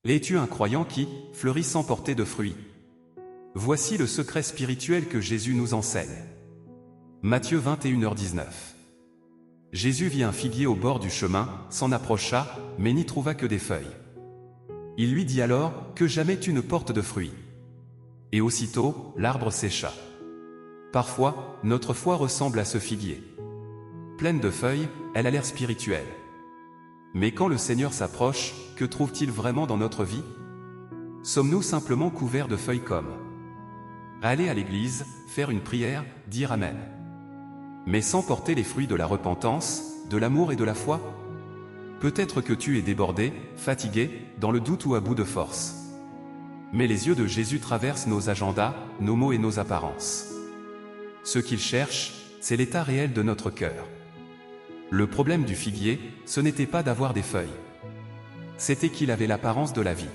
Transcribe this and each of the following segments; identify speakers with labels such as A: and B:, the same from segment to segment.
A: Es-tu un croyant qui fleurit sans porter de fruits? Voici le secret spirituel que Jésus nous enseigne. Matthieu 21h19. Jésus vit un figuier au bord du chemin, s'en approcha, mais n'y trouva que des feuilles. Il lui dit alors, que jamais tu ne portes de fruits. Et aussitôt, l'arbre sécha. Parfois, notre foi ressemble à ce figuier. Pleine de feuilles, elle a l'air spirituelle. Mais quand le Seigneur s'approche, que trouve-t-il vraiment dans notre vie? Sommes-nous simplement couverts de feuilles comme aller à l'église, faire une prière, dire Amen, mais sans porter les fruits de la repentance, de l'amour et de la foi? Peut-être que tu es débordé, fatigué, dans le doute ou à bout de force. Mais les yeux de Jésus traversent nos agendas, nos mots et nos apparences. Ce qu'il cherche, c'est l'état réel de notre cœur. Le problème du figuier, ce n'était pas d'avoir des feuilles. C'était qu'il avait l'apparence de la vie.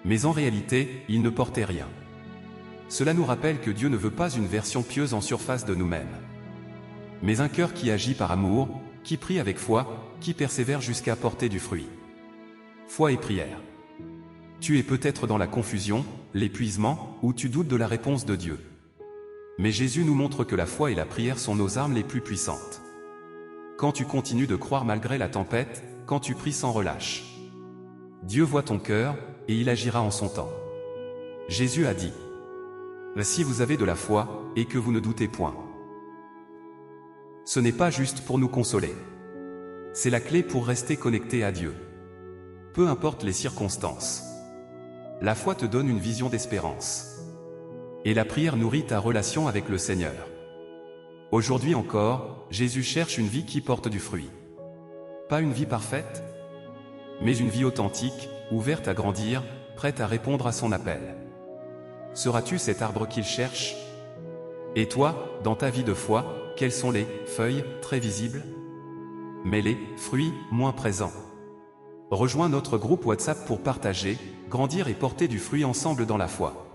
A: Mais en réalité, il ne portait rien. Cela nous rappelle que Dieu ne veut pas une version pieuse en surface de nous-mêmes, mais un cœur qui agit par amour, qui prie avec foi, qui persévère jusqu'à porter du fruit. Foi et prière. Tu es peut-être dans la confusion, l'épuisement, ou tu doutes de la réponse de Dieu. Mais Jésus nous montre que la foi et la prière sont nos armes les plus puissantes. Quand tu continues de croire malgré la tempête, quand tu pries sans relâche, Dieu voit ton cœur, et il agira en son temps. Jésus a dit: si vous avez de la foi, et que vous ne doutez point. Ce n'est pas juste pour nous consoler. C'est la clé pour rester connecté à Dieu. Peu importe les circonstances. La foi te donne une vision d'espérance. Et la prière nourrit ta relation avec le Seigneur. Aujourd'hui encore, Jésus cherche une vie qui porte du fruit. Pas une vie parfaite, mais une vie authentique, ouverte à grandir, prête à répondre à son appel. Seras-tu cet arbre qu'il cherche? Et toi, dans ta vie de foi, quelles sont les feuilles très visibles, mais les fruits moins présents? Rejoins notre groupe WhatsApp pour partager, grandir et porter du fruit ensemble dans la foi.